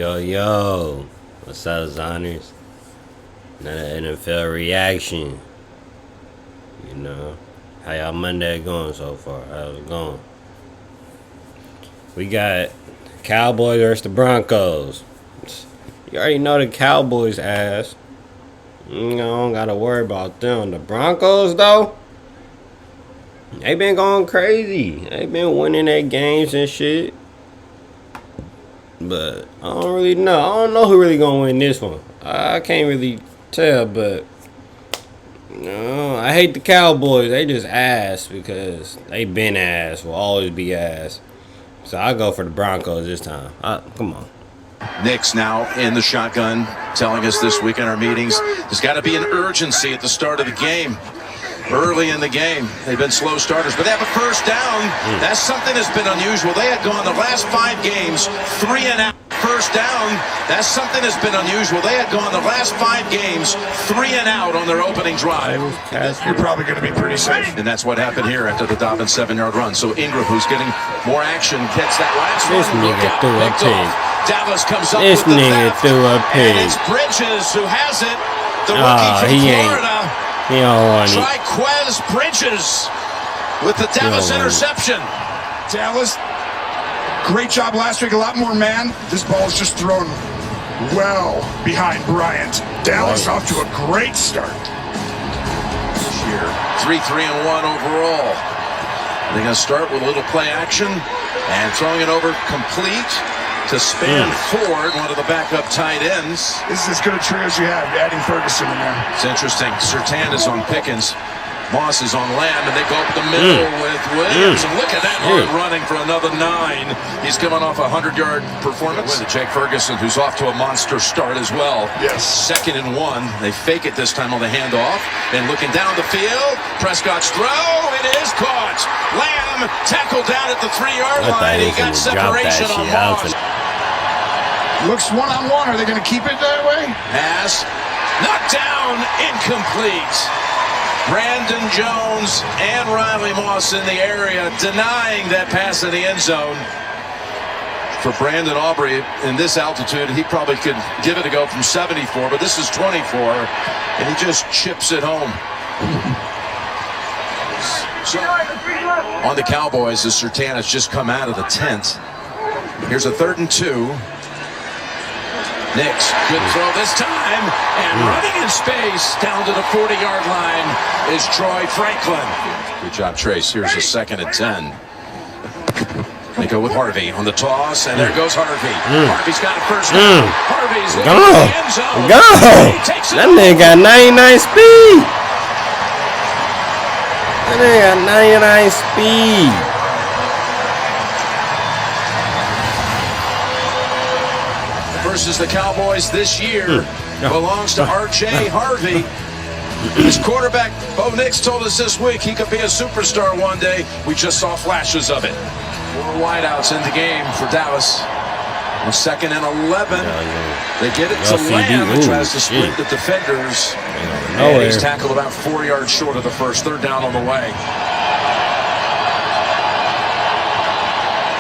Yo, yo, what's up, Zoners? Another NFL reaction. You know, how y'all Monday going so far? How's it going? We got Cowboys versus the Broncos. You already know the Cowboys ass. You don't gotta worry about them. The Broncos, though, they been going crazy. They been winning their games and shit. But I don't really know. I don't know who really gonna win this one. I can't really tell, but I hate the Cowboys. They just ass because they been ass. Will always be ass. So I go for the Broncos this time. Come on. NIX now in the shotgun, telling us this week in our meetings, there's got to be an urgency at the start of the game. Early in the game, they've been slow starters, but they have a first down. That's something that's been unusual. They had gone the last 5 games 3 and out. First down, that's something that's been unusual. They had gone the last 5 games 3 and out on their opening drive. You're probably going to be pretty safe. And that's what happened here after the Dobbins 7-yard run. So Ingram, who's getting more action, gets that last This one. nigga threw a pig. Dallas comes up This with the nigga theft. threw a pig. And it's Bridges who has it. The rookie from Florida. He don't want it. Triquez Bridges with the Dallas interception. Dallas, great job last week. A lot more man. This ball is just thrown well behind Bryant. Dallas off to a great start. This year, 3-3-1 overall. They're going to start with a little play action and throwing it over complete to Span Ford, one of the backup tight ends. This is as good a trio as you have, adding Ferguson in there. It's interesting. Surtain is on Pickens. Moss is on Lamb, and they go up the middle with Williams. And look at that hard running for another 9. He's coming off a 100-yard performance. Jake Ferguson, who's off to a monster start as well. Yes. 2nd and 1. They fake it this time on the handoff. And looking down the field, Prescott's throw. It is caught. Lamb tackled down at the 3-yard line. He got separation on Moss. Looks one-on-one. Are they going to keep it that way? Pass. Knocked down. Incomplete. Brandon Jones and Riley Moss in the area denying that pass in the end zone. For Brandon Aubrey in this altitude, he probably could give it a go from 74, but this is 24, and he just chips it home. So, on the Cowboys, as Surtain has just come out of the tent. Here's a 3rd and 2. NIX, good throw this time, and running in space down to the 40-yard line is Troy Franklin. Good job, Trace. Here's a 2nd and 10. They go with Harvey on the toss, and there goes Harvey. Harvey's got a first down. Harvey's looking for the end zone. Go! That nigga got 99 speed. That nigga got 99 speed. Versus the Cowboys this year belongs to R.J. Harvey. His quarterback, Bo Nix, told us this week he could be a superstar one day. We just saw flashes of it. 4 wideouts in the game for Dallas. On 2nd and 11, they get it to Lamb, who tries to split the defenders. And he's tackled about 4 yards short of the first. 3rd down on the way.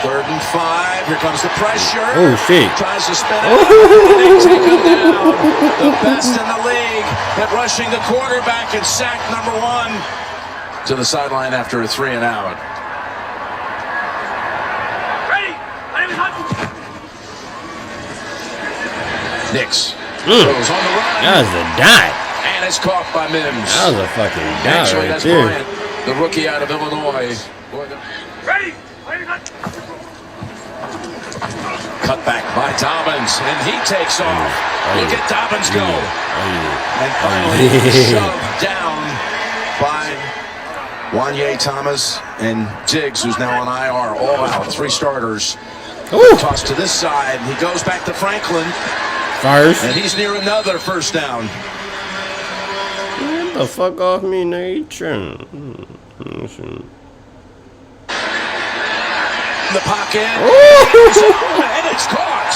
3rd and 5. Here comes the pressure. Oh, shit. Tries to spin it. They take him down. The best in the league at rushing the quarterback and sack number 1 to the sideline after a 3 and out. Ready? NIX goes on the run. That was a dot. And it's caught by Mims. That was a fucking dot. Actually, right that's there. Bryant, the rookie out of Illinois. Ready? Cut back by Dobbins, and he takes off. Look at Dobbins go. And finally shoved down by Wanye Thomas and Diggs, who's now on IR. All out, 3 starters. Toss to this side. He goes back to Franklin. First. And he's near another first down. Get the fuck off me, nature. In the pocket. And it's caught.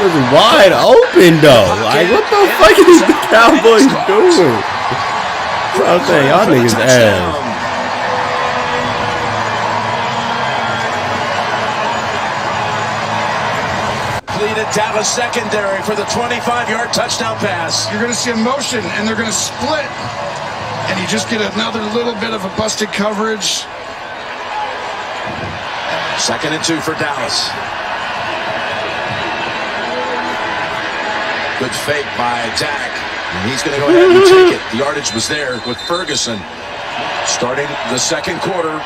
It was wide open though. Like, what the fuck is the Cowboys doing? I'm saying, y'all niggas ass. Completed Dallas secondary for the 25-yard touchdown pass. You're going to see a motion, and they're going to split. And you just get another little bit of a busted coverage. 2nd and 2 for Dallas. Good fake by Dak. And he's going to go ahead and take it. The yardage was there with Ferguson. Starting the 2nd quarter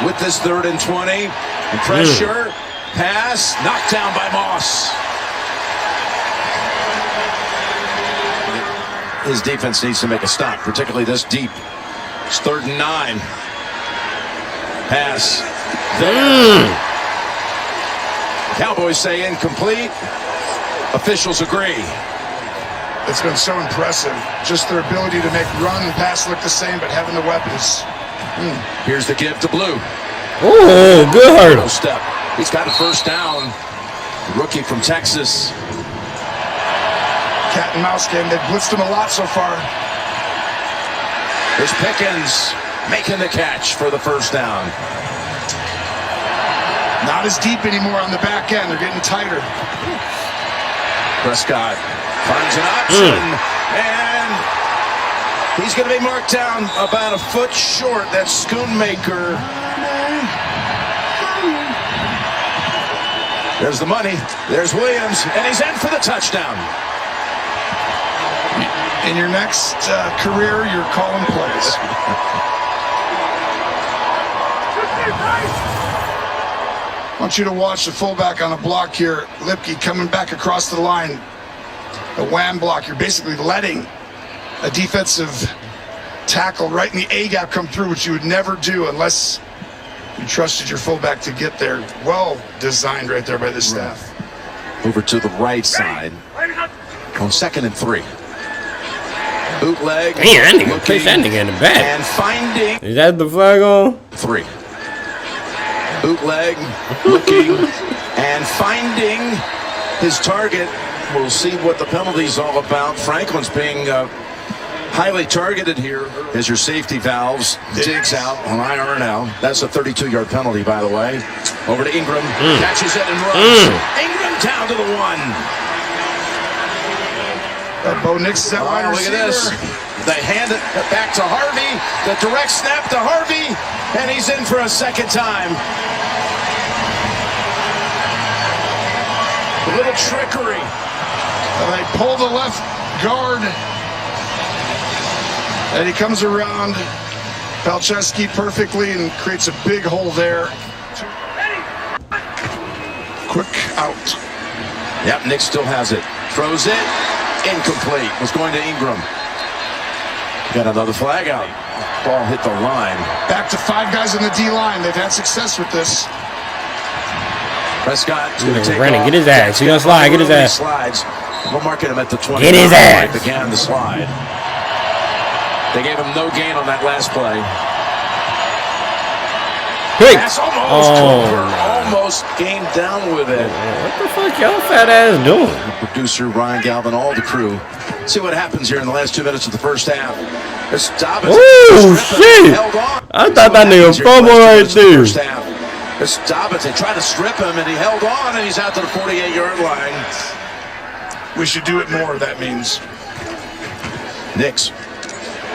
with this 3rd and 20. And pressure, pass, knocked down by Moss. His defense needs to make a stop, particularly this deep. It's 3rd and 9. Pass. Cowboys say incomplete. Officials agree. It's been so impressive. Just their ability to make run and pass look the same, but having the weapons. Here's the give to Blue. Oh, good. No step. He's got a 1st down. Rookie from Texas. Cat and mouse game. They've blitzed him a lot so far. There's Pickens making the catch for the 1st down. Not as deep anymore on the back end. They're getting tighter. Prescott finds an option, and he's going to be marked down about a foot short. That's Schoonmaker. There's the money. There's Williams, and he's in for the touchdown. In your next career, you're calling plays. I want you to watch the fullback on a block here. Lipke coming back across the line. The wham block. You're basically letting a defensive tackle right in the A-gap come through, which you would never do unless you trusted your fullback to get there. Well designed right there by the staff. Over to the right side on 2nd and 3. Bootleg. Damn, that nigga pushed that nigga in the back. And finding. Is that the flag on? 3. Bootleg, looking, and finding his target. We'll see what the penalty's all about. Franklin's being highly targeted here. As your safety valves. Diggs out on IR now. That's a 32-yard penalty, by the way. Over to Ingram. Catches it and runs. Ingram down to the 1. Bo Nix is that wide receiver. Look at this. They hand it back to Harvey. The direct snap to Harvey. And he's in for a 2nd time. A little trickery. They pull the left guard. And he comes around Palczewski perfectly and creates a big hole there. Quick out. Yep, Nick still has it. Throws it. Incomplete. Was going to Ingram. Got another flag out. Ball hit the line. Back to 5 guys in the D-line. They've had success with this. Prescott's going to take Brandon, off. get his ass. He's going to slide. Get his ass. Slides. We'll mark him at the 20. Get his ass. Began the slide. They gave him no gain on that last play. Quick. Pass almost came down with it. What the fuck y'all fat ass doing? Producer Ryan Galvin, all the crew. See what happens here in the last 2 minutes of the 1st half. There's Dobbins. Oh shit! I thought that nigga fumble right there. There's Dobbins. They tried to strip him, and he held on, and he's out to the 48-yard line. We should do it more, that means. NIX. Oh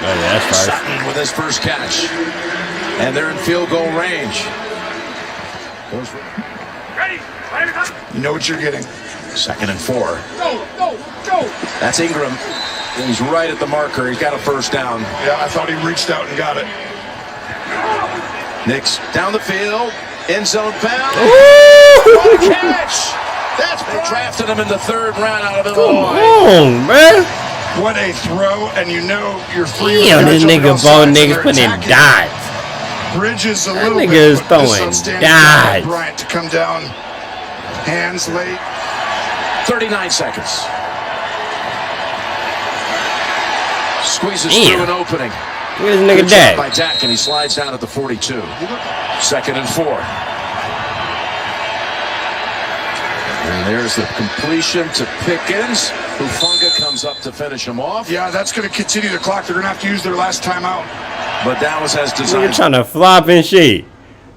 yeah, that's fire. Sutton with his first catch. And they're in field goal range. You know what you're getting. 2nd and 4. Go! That's Ingram. He's right at the marker. He's got a 1st down. Yeah, I thought he reached out and got it. NIX down the field. End zone bound. What a catch! They drafted him in the 3rd round out of Illinois. Come on, man. What a throw, and you know you're free. Damn, this nigga Bo Nix putting in dots. Bridges a little nigga bit. is but this throwing outstanding dots. Bryant to come down. Hands late. 39 seconds. Squeezes through an opening. Where's the nigga Dak? By Dak, and he slides down at the 42. 2nd and 4. And there's the completion to Pickens. Hufanga comes up to finish him off. Yeah, that's going to continue the clock. They're going to have to use their last timeout. But Dallas has You're designed. trying to flop and shit.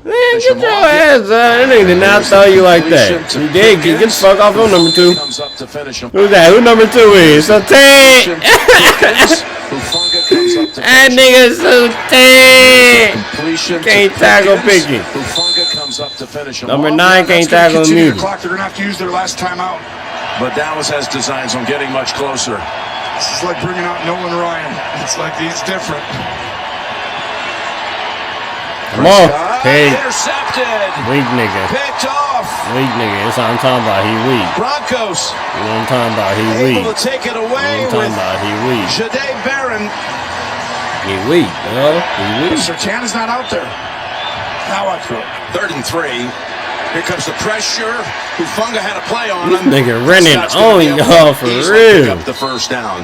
Man, get your ass out. That nigga did not throw you like that. He did. Get the fuck off on number 2. Comes up to finish him. Who's that? Who number 2 is? So Tank. That nigga so Tank. Can't tackle Pickens. Comes up to finish him. Number 9 can't tackle him either. They're gonna have to use their last timeout. But Dallas has designs on getting much closer. This is like bringing out Nolan Ryan. It's like he's different. Come on. Hey. Intercepted. Weak nigga. Picked off. Weak nigga. That's what I'm talking about. He weak. Broncos. You know what I'm talking about? He weak. Able to take it away You know what I'm talking with about? He weak. Jahdae Barron. He weak, bro. He weak. Sertan's not out there. Now I throw it. 3rd and 3. Here comes the pressure. Hufanga had a play on This him. nigga running on y'all for Pick real. up the first down.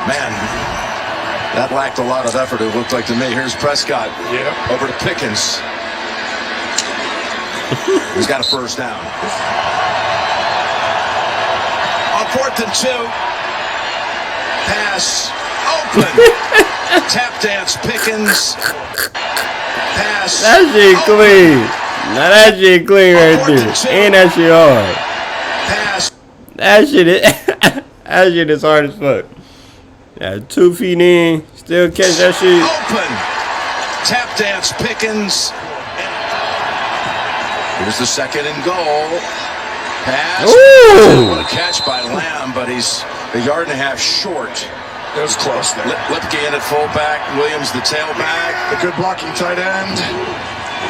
Man, that lacked a lot of effort, it looked like to me. Here's Prescott. Yeah. Over to Pickens. He's got a first down. On 4th and 2. Pass. Open. Tap dance Pickens. Pass. That shit clean. Now that shit clean right there. And that shit hard. Pass. That shit is that shit is hard as fuck. Yeah, 2 feet in, still catch that shit. Open. Tap dance Pickens. Here's the 2nd and goal. Pass. Ooh. What a catch by Lamb, but he's a yard and a half short. It was close there. Lipke in at fullback. Williams the tailback. The good blocking tight end.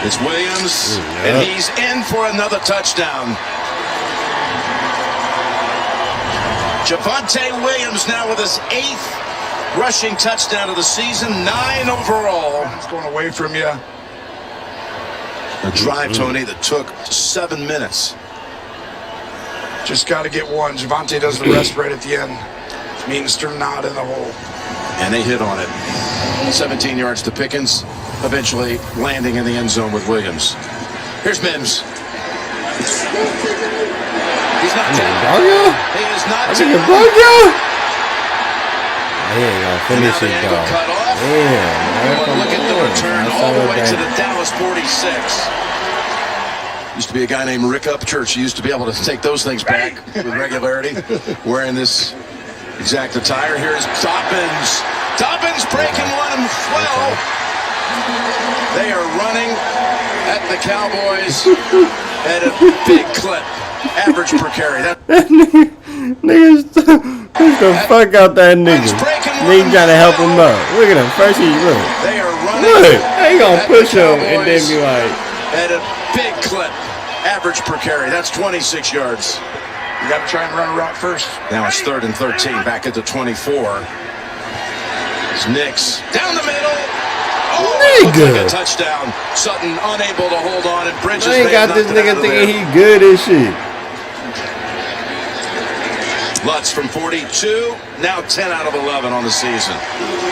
It's Williams, and he's in for another touchdown. Javonte Williams now with his 8th rushing touchdown of the season, 9 overall. It's going away from you. A drive, Tony, that took 7 minutes. Just got to get one. Javonte does the rest right at the end. Meanster not in the hole. And they hit on it. 17 yards to Pickens, eventually landing in the end zone with Williams. Here's Mims. He's not down. He is not down. He ain't gonna finish it though. Cut off. Yeah, Look at the return all the way to the Dallas 46. Used to be a guy named Rick Upchurch. He used to be able to take those things back with regularity, wearing this exact attire. Here's Dobbins. Dobbins breaking one well. They are running at the Cowboys at a big clip. Average per carry. Niggas, push the fuck out that nigga. Nigga trying to help him out. Look at him. First he look. They are running. Look, they gonna push him and then be like, at a big clip. Average per carry. That's 26 yards. You got to try and run a route first. Now it's 3rd and 13. Back at the 24. It's NIX down the middle. Oh, nigga. like a touchdown. Sutton unable to hold on, and Bridges. I ain't got this nigga thinking he good as shit. Lutz from 42, now 10 out of 11 on the season.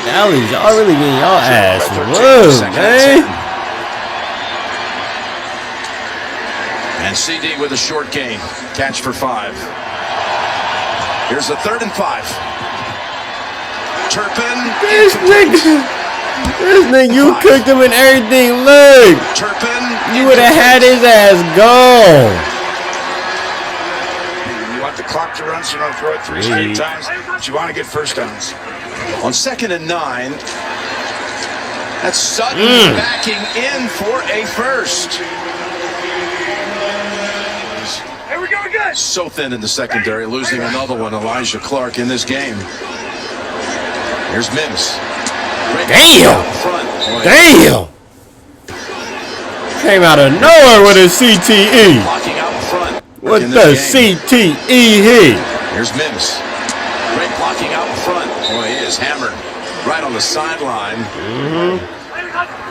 Now y'all really getting y'all ass whoa, man. And CD with a short gain. Catch for 5. Here's the 3rd and 5. Turpin. This nigga, you cooked him and everything. Look. Turpin. You would have had his ass gone. You want the clock to run, so you don't throw it 3 straight times. But you want to get first downs. On 2nd and 9. That's Sutton backing in for a first. Here we go again. So thin in the secondary, losing another one, Elijah Clark, in this game. Here's Mims. Damn! Damn! Came out of nowhere with a CTE. Blocking out front. What the CTE hit? Here's Mims. Great blocking out front. Boy, he is hammered right on the sideline.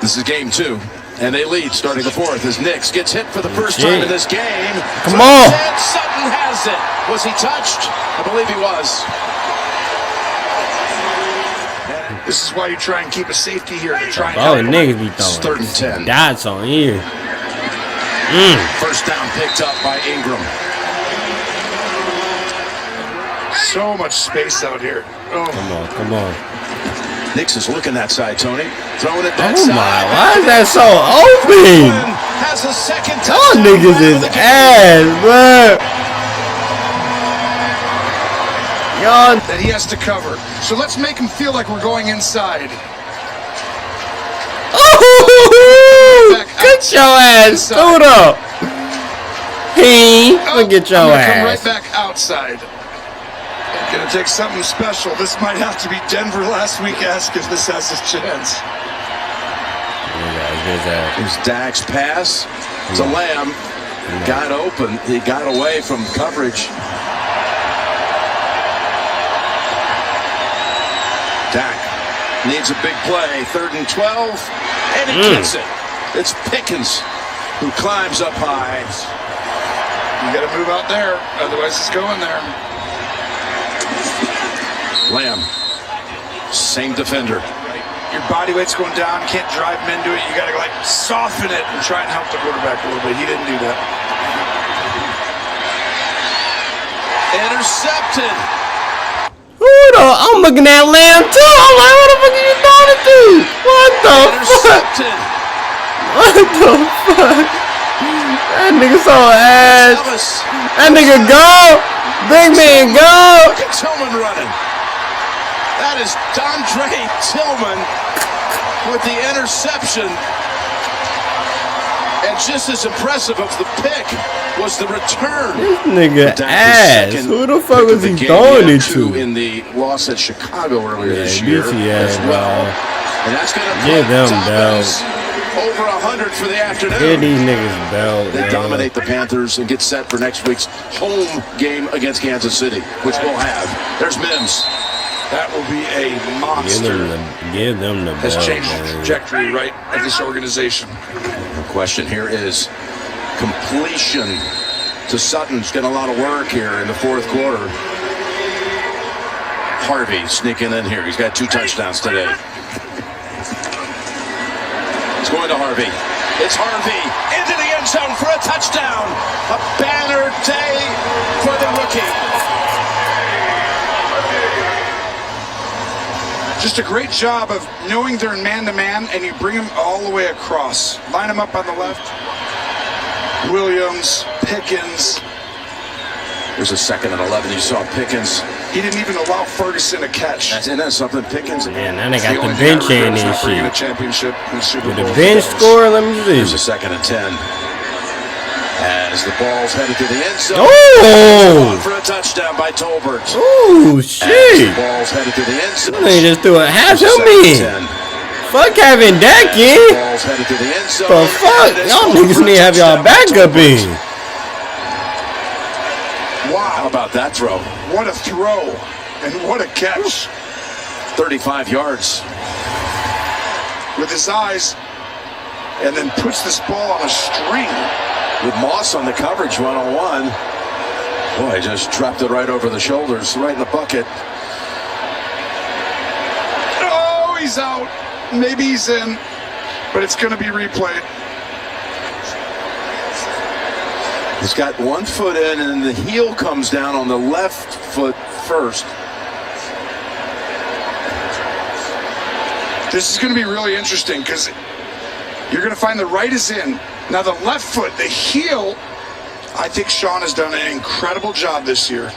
This is game 2. And they lead starting the 4th as NIX gets hit for the first time in this game. Come on. Sutton has it. Was he touched? I believe he was. This is why you try and keep a safety here to try and Oh, help niggas be It's 3rd and 10. dots on here. First down picked up by Ingram. So much space out here. Oh. Come on. NIX is looking that side, Tony. Throwing it that Oh side. my, why is that so open? Has a second Y'all touchdown niggas grab is of the game. ass, bro. Y'all. That he has to cover. So let's make him feel like we're going inside. Oh, get your ass, Tudo. Look at your I'm gonna ass. come right back outside. Gonna take something special. This might have to be Denver last week-esque if this has a chance. Here's Dak's pass to Lamb. Got open. He got away from coverage. Dak needs a big play. 3rd and 12. And he gets it. It's Pickens who climbs up high. You gotta move out there, otherwise it's going there. Lamb, same defender. Your body weight's going down, can't drive him into it. You gotta like soften it and try and help the quarterback a little bit. He didn't do that. Intercepted. I'm looking at Lamb too. I'm like, what the fuck are you doing it to? What the fuck? Intercepted. What the fuck? That nigga so ass. That nigga go. Big man go. Look at Tillman running. That is Dondre Tillman with the interception. And just as impressive of the pick was the return. This nigga ass. Who the fuck was he throwing it to? In the loss at Chicago earlier this year. BTS, well. And that's going to give them bells. Over 100 for the afternoon. Give these niggas bells. They dominate the Panthers and get set for next week's home game against Kansas City, which we'll have. There's Mims. That will be a monster. Give them the has belt, changed man. the trajectory, right, of this organization. The question here is completion to Sutton's getting a lot of work here in the 4th quarter. Harvey sneaking in here. He's got 2 touchdowns today. It's going to Harvey. It's Harvey into the end zone for a touchdown. A banner day for the rookie. Just a great job of knowing they're in man-to-man, and you bring them all the way across. Line them up on the left. Williams, Pickens. There's a 2nd and 11. You saw Pickens. He didn't even allow Ferguson to catch. Isn't that something, Pickens? Man, now they got the bench in this shit. A championship in the Super Bowl. The bench score, let me see. There's a 2nd and 10. As the ball's headed to the end zone. Oh! For a touchdown by Tolbert. Oh, shit. The ball's headed to the end zone. They just threw a half him in. Fuck having Dak in. Ball's headed to the end zone. The fuck? Y'all niggas need to have y'all backup in. Wow. How about that throw? What a throw. And what a catch. 35 yards. With his eyes. And then puts this ball on a string. With Moss on the coverage, 1-on-1. Boy, just dropped it right over the shoulders, right in the bucket. Oh, he's out. Maybe he's in. But it's going to be replayed. He's got 1 foot in, and then the heel comes down on the left foot first. This is going to be really interesting because you're going to find the right is in. Now the left foot, the heel, I think Sean has done an incredible job this year.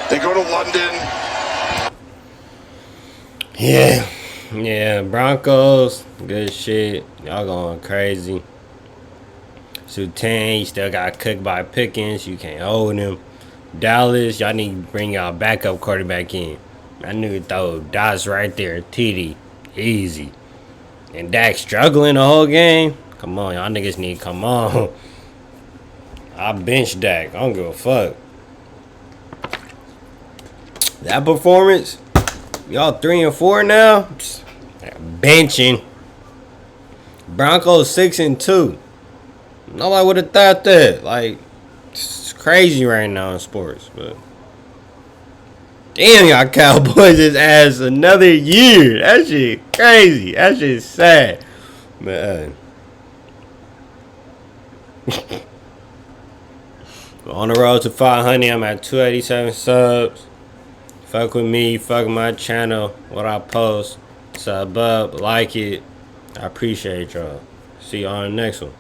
They go to London. Yeah, Broncos, good shit. Y'all going crazy. Sutain, you still got cooked by Pickens. You can't hold him. Dallas, y'all need to bring y'all backup quarterback in. I knew throw dots right there. TD, easy. And Dak struggling the whole game. Come on, y'all niggas need to come on. I bench Dak. I don't give a fuck. That performance, y'all 3 and 4 now. Benching. Broncos 6 and 2. Nobody would have thought that. Like, it's crazy right now in sports, but damn, y'all Cowboys is ass another year. That shit crazy. That shit sad. But on the road to 500. I'm at 287 subs. Fuck with me. Fuck my channel. What I post. Sub up, like it. I appreciate y'all. See y'all on the next one.